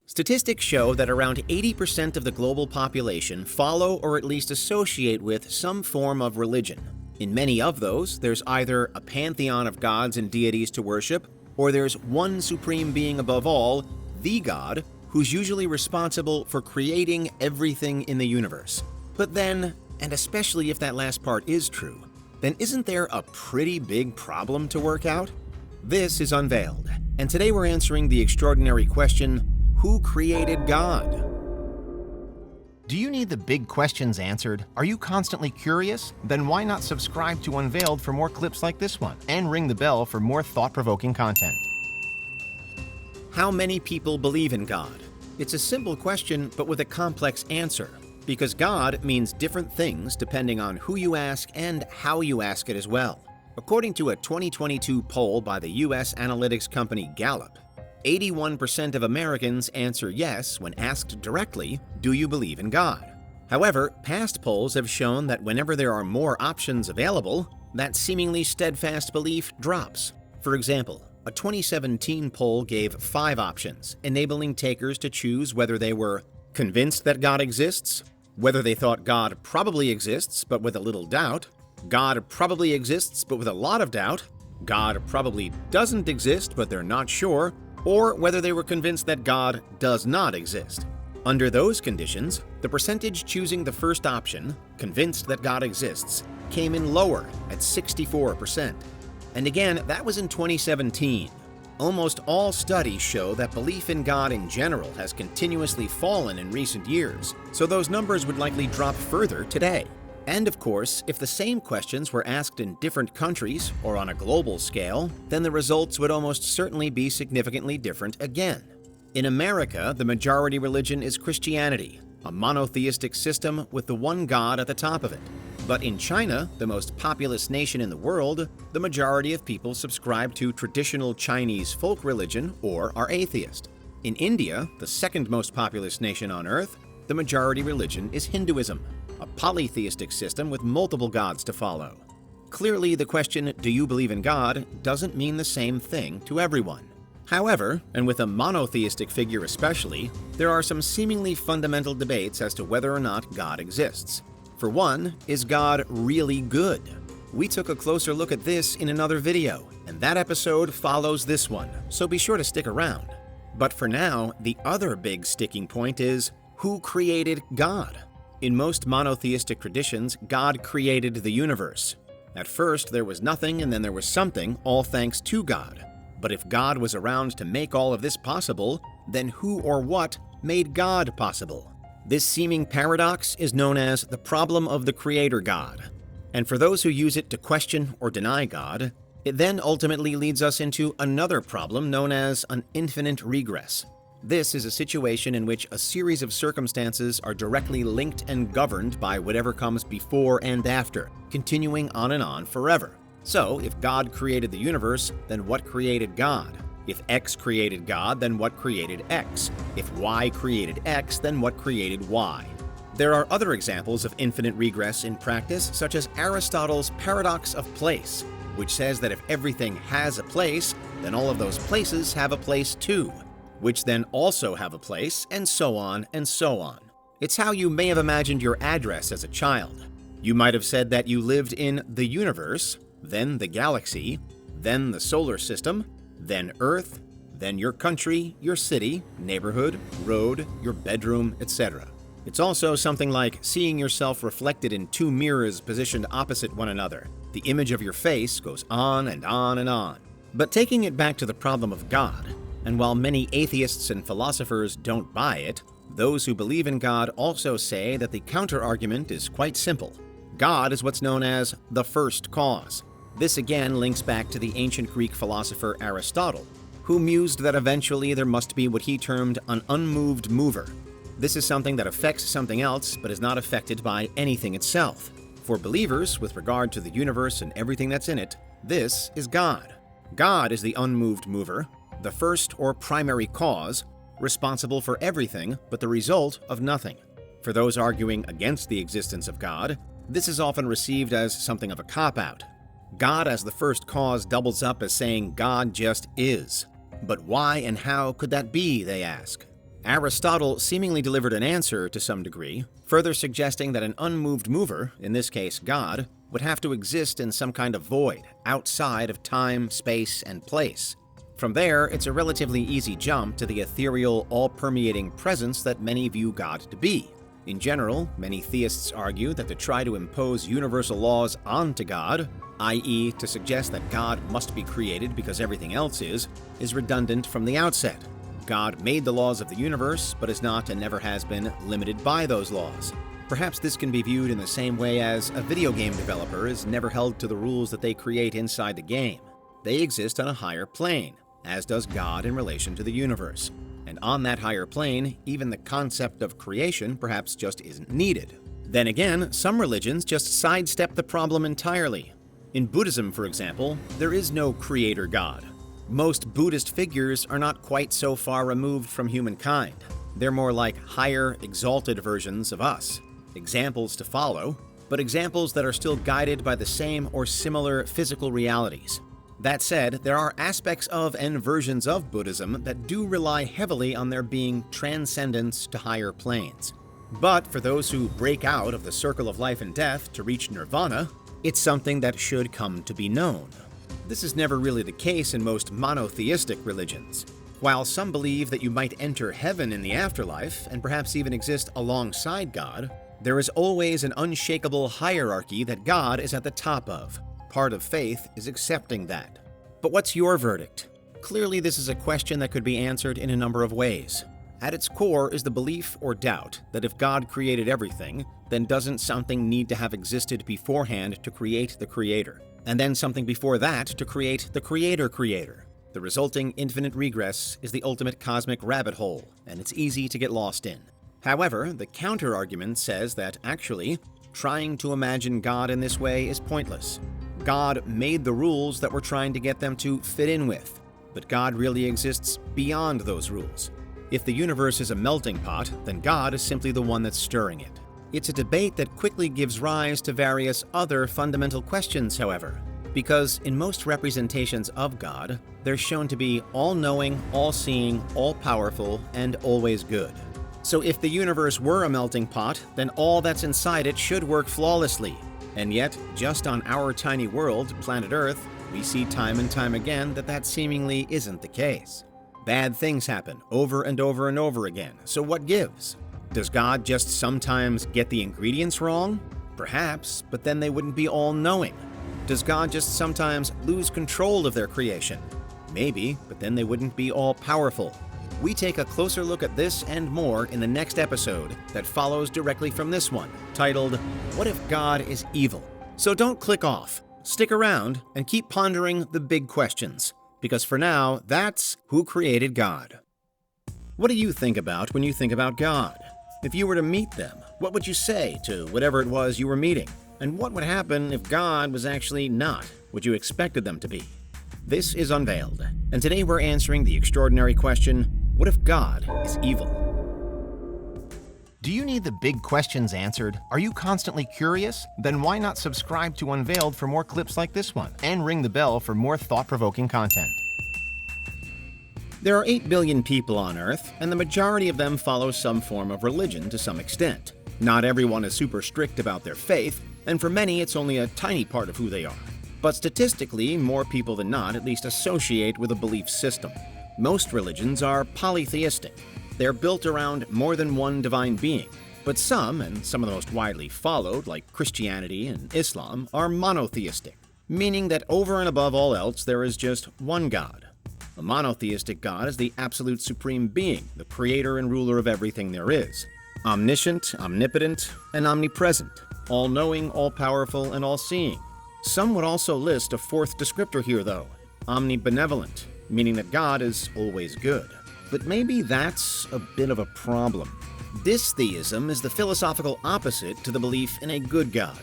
Statistics show that around 80% of the global population follow or at least associate with some form of religion. In many of those, there's either a pantheon of gods and deities to worship, or there's one supreme being above all, the God, who's usually responsible for creating everything in the universe. But then, and especially if that last part is true, then isn't there a pretty big problem to work out? This is Unveiled, and today we're answering the extraordinary question, who created God? Do you need the big questions answered? Are you constantly curious? Then why not subscribe to Unveiled for more clips like this one, and ring the bell for more thought-provoking content. How many people believe in God? It's a simple question, but with a complex answer, because God means different things depending on who you ask and how you ask it as well. According to a 2022 poll by the US analytics company Gallup, 81% of Americans answer yes when asked directly, do you believe in God? However, past polls have shown that whenever there are more options available, that seemingly steadfast belief drops. For example, a 2017 poll gave 5 options, enabling takers to choose whether they were convinced that God exists, whether they thought God probably exists but with a little doubt, God probably exists but with a lot of doubt, God probably doesn't exist but they're not sure, or whether they were convinced that God does not exist. Under those conditions, the percentage choosing the first option, convinced that God exists, came in lower at 64%. And again, that was in 2017. Almost all studies show that belief in God in general has continuously fallen in recent years, so those numbers would likely drop further today. And of course, if the same questions were asked in different countries or on a global scale, then the results would almost certainly be significantly different again. In America, the majority religion is Christianity, a monotheistic system with the one God at the top of it. But in China, the most populous nation in the world, the majority of people subscribe to traditional Chinese folk religion or are atheist. In India, the second most populous nation on Earth, the majority religion is Hinduism, a polytheistic system with multiple gods to follow. Clearly, the question, do you believe in God, doesn't mean the same thing to everyone. However, and with a monotheistic figure especially, there are some seemingly fundamental debates as to whether or not God exists. For one, is God really good? We took a closer look at this in another video, and that episode follows this one, so be sure to stick around. But for now, the other big sticking point is, who created God? In most monotheistic traditions, God created the universe. At first, there was nothing and then there was something, all thanks to God. But if God was around to make all of this possible, then who or what made God possible? This seeming paradox is known as the problem of the creator God. And for those who use it to question or deny God, it then ultimately leads us into another problem known as an infinite regress. This is a situation in which a series of circumstances are directly linked and governed by whatever comes before and after, continuing on and on forever. So, if God created the universe, then what created God? If X created God, then what created X? If Y created X, then what created Y? There are other examples of infinite regress in practice, such as Aristotle's paradox of place, which says that if everything has a place, then all of those places have a place too, which then also have a place, and so on and so on. It's how you may have imagined your address as a child. You might have said that you lived in the universe, then the galaxy, then the solar system, then Earth, then your country, your city, neighborhood, road, your bedroom, etc. It's also something like seeing yourself reflected in 2 mirrors positioned opposite one another. The image of your face goes on and on and on. But taking it back to the problem of God, and while many atheists and philosophers don't buy it, those who believe in God also say that the counter-argument is quite simple. God is what's known as the first cause. This again links back to the ancient Greek philosopher Aristotle, who mused that eventually there must be what he termed an unmoved mover. This is something that affects something else but is not affected by anything itself. For believers, with regard to the universe and everything that's in it, this is God. God is the unmoved mover, the first or primary cause, responsible for everything but the result of nothing. For those arguing against the existence of God, this is often received as something of a cop-out. God as the first cause doubles up as saying God just is. But why and how could that be, they ask? Aristotle seemingly delivered an answer to some degree, further suggesting that an unmoved mover, in this case God, would have to exist in some kind of void, outside of time, space, and place. From there, it's a relatively easy jump to the ethereal, all-permeating presence that many view God to be. In general, many theists argue that to try to impose universal laws onto God, i.e. to suggest that God must be created because everything else is redundant from the outset. God made the laws of the universe, but is not and never has been limited by those laws. Perhaps this can be viewed in the same way as a video game developer is never held to the rules that they create inside the game. They exist on a higher plane, as does God in relation to the universe. And on that higher plane, even the concept of creation perhaps just isn't needed. Then again, some religions just sidestep the problem entirely. In Buddhism, for example, there is no creator God. Most Buddhist figures are not quite so far removed from humankind. They're more like higher, exalted versions of us. Examples to follow, but examples that are still guided by the same or similar physical realities. That said, there are aspects of and versions of Buddhism that do rely heavily on there being transcendence to higher planes. But for those who break out of the circle of life and death to reach nirvana, it's something that should come to be known. This is never really the case in most monotheistic religions. While some believe that you might enter heaven in the afterlife and perhaps even exist alongside God, there is always an unshakable hierarchy that God is at the top of. Part of faith is accepting that. But what's your verdict? Clearly, this is a question that could be answered in a number of ways. At its core is the belief or doubt that if God created everything, then doesn't something need to have existed beforehand to create the creator? And then something before that to create the creator-creator. The resulting infinite regress is the ultimate cosmic rabbit hole, and it's easy to get lost in. However, the counter-argument says that actually, trying to imagine God in this way is pointless. God made the rules that we're trying to get them to fit in with, but God really exists beyond those rules. If the universe is a melting pot, then God is simply the one that's stirring it. It's a debate that quickly gives rise to various other fundamental questions, however, because in most representations of God, they're shown to be all-knowing, all-seeing, all-powerful, and always good. So if the universe were a melting pot, then all that's inside it should work flawlessly. And yet, just on our tiny world, planet Earth, we see time and time again that seemingly isn't the case. Bad things happen over and over and over again, so what gives? Does God just sometimes get the ingredients wrong? Perhaps, but then they wouldn't be all-knowing. Does God just sometimes lose control of their creation? Maybe, but then they wouldn't be all-powerful. We take a closer look at this and more in the next episode that follows directly from this one, titled, What If God is Evil? So don't click off. Stick around and keep pondering the big questions, because for now, that's who created God. What do you think about when you think about God? If you were to meet them, what would you say to whatever it was you were meeting? And what would happen if God was actually not what you expected them to be? This is Unveiled, and today we're answering the extraordinary question, what if God is evil? Do you need the big questions answered? Are you constantly curious? Then why not subscribe to Unveiled for more clips like this one, and ring the bell for more thought-provoking content. There are 8 billion people on Earth, and the majority of them follow some form of religion to some extent. Not everyone is super strict about their faith, and for many it's only a tiny part of who they are. But statistically, more people than not at least associate with a belief system. Most religions are polytheistic. They're built around more than one divine being. But some, and some of the most widely followed, like Christianity and Islam, are monotheistic, meaning that over and above all else there is just one God. A monotheistic God is the absolute supreme being, the creator and ruler of everything there is. Omniscient, omnipotent, and omnipresent. All-knowing, all-powerful, and all-seeing. Some would also list a fourth descriptor here, though. Omnibenevolent, meaning that God is always good. But maybe that's a bit of a problem. Dystheism is the philosophical opposite to the belief in a good God.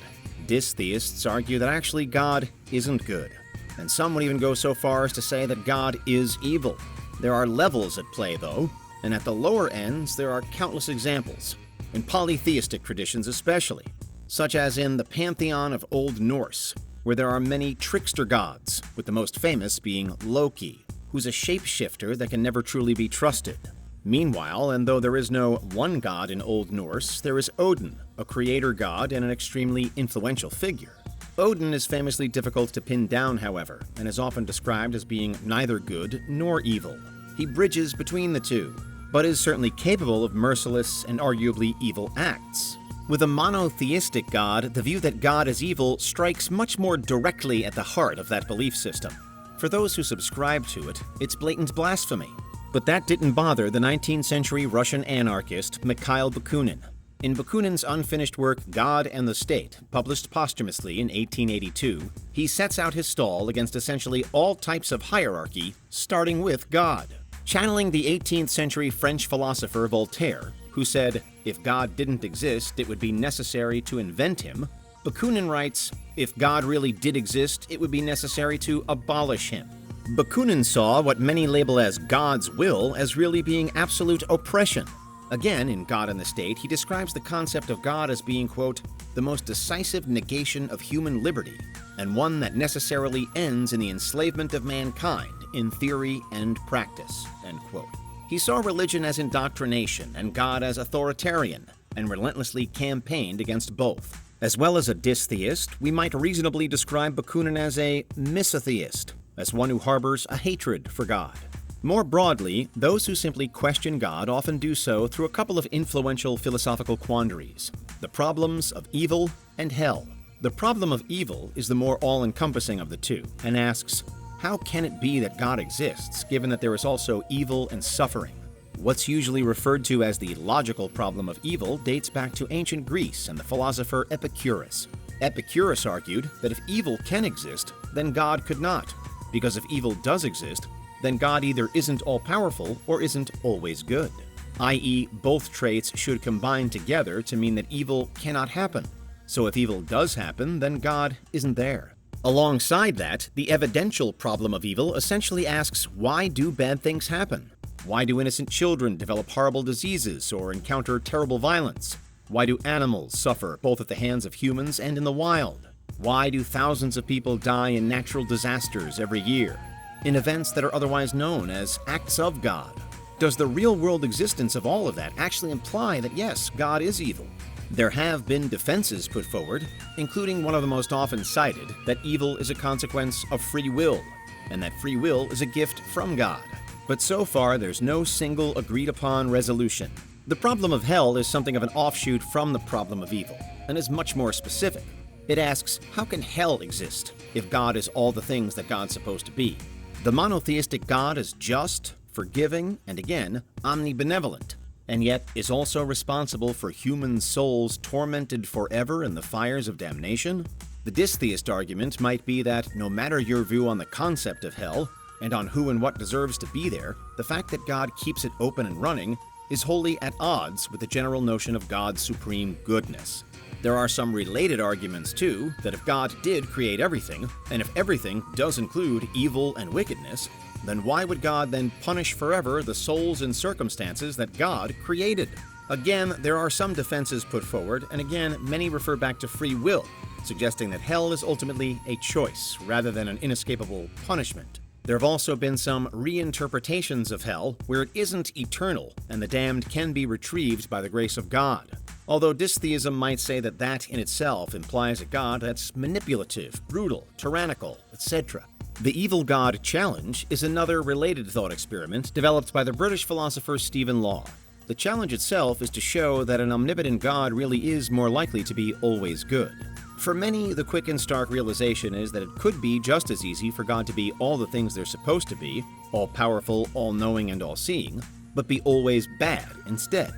Dystheists argue that actually God isn't good. And some would even go so far as to say that God is evil. There are levels at play, though, and at the lower ends there are countless examples, in polytheistic traditions especially, such as in the pantheon of Old Norse, where there are many trickster gods, with the most famous being Loki, who's a shapeshifter that can never truly be trusted. Meanwhile, and though there is no one god in Old Norse, there is Odin, a creator god and an extremely influential figure. Odin is famously difficult to pin down, however, and is often described as being neither good nor evil. He bridges between the two, but is certainly capable of merciless and arguably evil acts. With a monotheistic God, the view that God is evil strikes much more directly at the heart of that belief system. For those who subscribe to it, it's blatant blasphemy. But that didn't bother the 19th century Russian anarchist Mikhail Bakunin. In Bakunin's unfinished work God and the State, published posthumously in 1882, he sets out his stall against essentially all types of hierarchy, starting with God. Channeling the 18th century French philosopher Voltaire, who said, if God didn't exist, it would be necessary to invent him, Bakunin writes, if God really did exist, it would be necessary to abolish him. Bakunin saw what many label as God's will as really being absolute oppression. Again, in God and the State, he describes the concept of God as being, quote, the most decisive negation of human liberty, and one that necessarily ends in the enslavement of mankind in theory and practice, end quote. He saw religion as indoctrination and God as authoritarian, and relentlessly campaigned against both. As well as a dystheist, we might reasonably describe Bakunin as a misotheist, as one who harbors a hatred for God. More broadly, those who simply question God often do so through a couple of influential philosophical quandaries: the problems of evil and hell. The problem of evil is the more all-encompassing of the two, and asks, how can it be that God exists, given that there is also evil and suffering? What's usually referred to as the logical problem of evil dates back to ancient Greece and the philosopher Epicurus. Epicurus argued that if evil can exist, then God could not, because if evil does exist, then God either isn't all-powerful or isn't always good, i.e., both traits should combine together to mean that evil cannot happen. So if evil does happen, then God isn't there. Alongside that, the evidential problem of evil essentially asks, why do bad things happen? Why do innocent children develop horrible diseases or encounter terrible violence? Why do animals suffer both at the hands of humans and in the wild? Why do thousands of people die in natural disasters every year, in events that are otherwise known as acts of God? Does the real-world existence of all of that actually imply that, yes, God is evil? There have been defenses put forward, including one of the most often cited, that evil is a consequence of free will, and that free will is a gift from God. But so far, there's no single agreed-upon resolution. The problem of hell is something of an offshoot from the problem of evil, and is much more specific. It asks, how can hell exist if God is all the things that God's supposed to be? The monotheistic God is just, forgiving, and again, omnibenevolent, and yet is also responsible for human souls tormented forever in the fires of damnation? The dystheist argument might be that no matter your view on the concept of hell, and on who and what deserves to be there, the fact that God keeps it open and running is wholly at odds with the general notion of God's supreme goodness. There are some related arguments, too, that if God did create everything, and if everything does include evil and wickedness, then why would God then punish forever the souls and circumstances that God created? Again, there are some defenses put forward, and again, many refer back to free will, suggesting that hell is ultimately a choice rather than an inescapable punishment. There have also been some reinterpretations of hell where it isn't eternal and the damned can be retrieved by the grace of God. Although dystheism might say that that in itself implies a God that's manipulative, brutal, tyrannical, etc. The evil God challenge is another related thought experiment developed by the British philosopher Stephen Law. The challenge itself is to show that an omnipotent God really is more likely to be always good. For many, the quick and stark realization is that it could be just as easy for God to be all the things they're supposed to be, all-powerful, all-knowing, and all-seeing, but be always bad instead.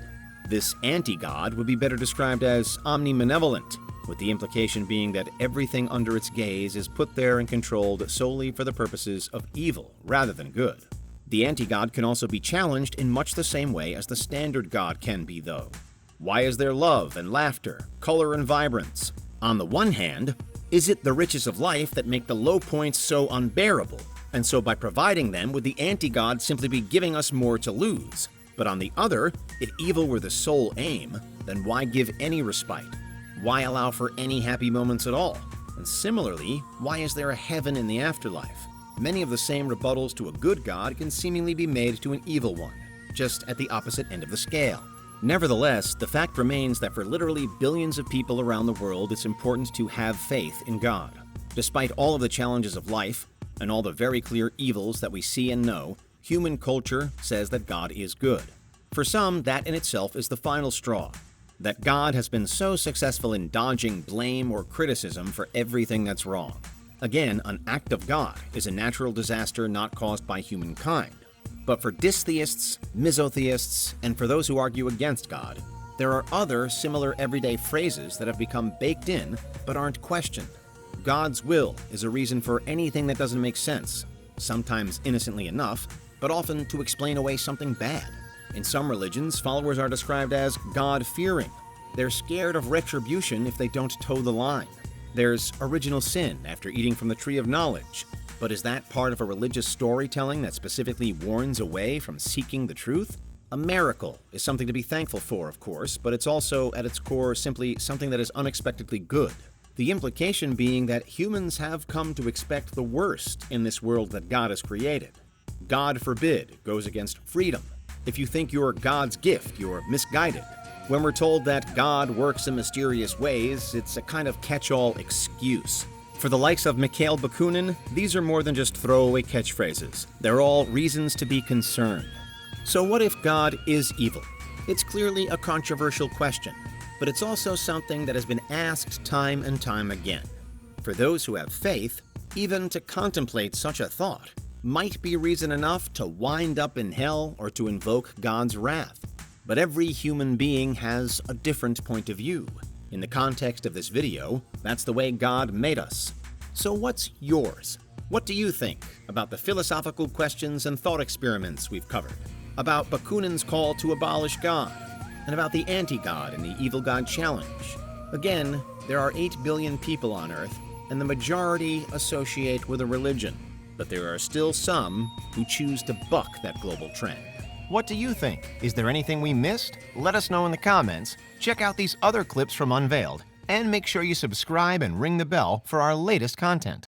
This anti-God would be better described as omnibenevolent, with the implication being that everything under its gaze is put there and controlled solely for the purposes of evil rather than good. The anti-God can also be challenged in much the same way as the standard God can be, though. Why is there love and laughter, color and vibrance? On the one hand, is it the riches of life that make the low points so unbearable, and so by providing them would the anti-God simply be giving us more to lose? But on the other, if evil were the sole aim, then why give any respite? Why allow for any happy moments at all? And similarly, why is there a heaven in the afterlife? Many of the same rebuttals to a good God can seemingly be made to an evil one. just at the opposite end of the scale. Nevertheless, the fact remains that for literally billions of people around the world, it's important to have faith in God. Despite all of the challenges of life and all the very clear evils that we see and know, human culture says that God is good. For some, that in itself is the final straw. That God has been so successful in dodging blame or criticism for everything that's wrong. Again, an act of God is a natural disaster not caused by humankind. But for dystheists, misotheists, and for those who argue against God, there are other similar everyday phrases that have become baked in but aren't questioned. God's will is a reason for anything that doesn't make sense, sometimes innocently enough, but often to explain away something bad. In some religions, followers are described as God-fearing. They're scared of retribution if they don't toe the line. There's original sin after eating from the tree of knowledge. But is that part of a religious storytelling that specifically warns away from seeking the truth? A miracle is something to be thankful for, of course, but it's also, at its core, simply something that is unexpectedly good. The implication being that humans have come to expect the worst in this world that God has created. God forbid goes against freedom. If you think you're God's gift, you're misguided. When we're told that God works in mysterious ways, it's a kind of catch-all excuse. For the likes of Mikhail Bakunin, these are more than just throwaway catchphrases. They're all reasons to be concerned. So what if God is evil? It's clearly a controversial question, but it's also something that has been asked time and time again. For those who have faith, even to contemplate such a thought might be reason enough to wind up in hell or to invoke God's wrath. But every human being has a different point of view. In the context of this video, that's the way God made us. So what's yours? What do you think about the philosophical questions and thought experiments we've covered? About Bakunin's call to abolish God? And about the anti-God and the evil God challenge? Again, there are 8 billion people on Earth, and the majority associate with a religion. But there are still some who choose to buck that global trend. What do you think? Is there anything we missed? Let us know in the comments. Check out these other clips from Unveiled, and make sure you subscribe and ring the bell for our latest content.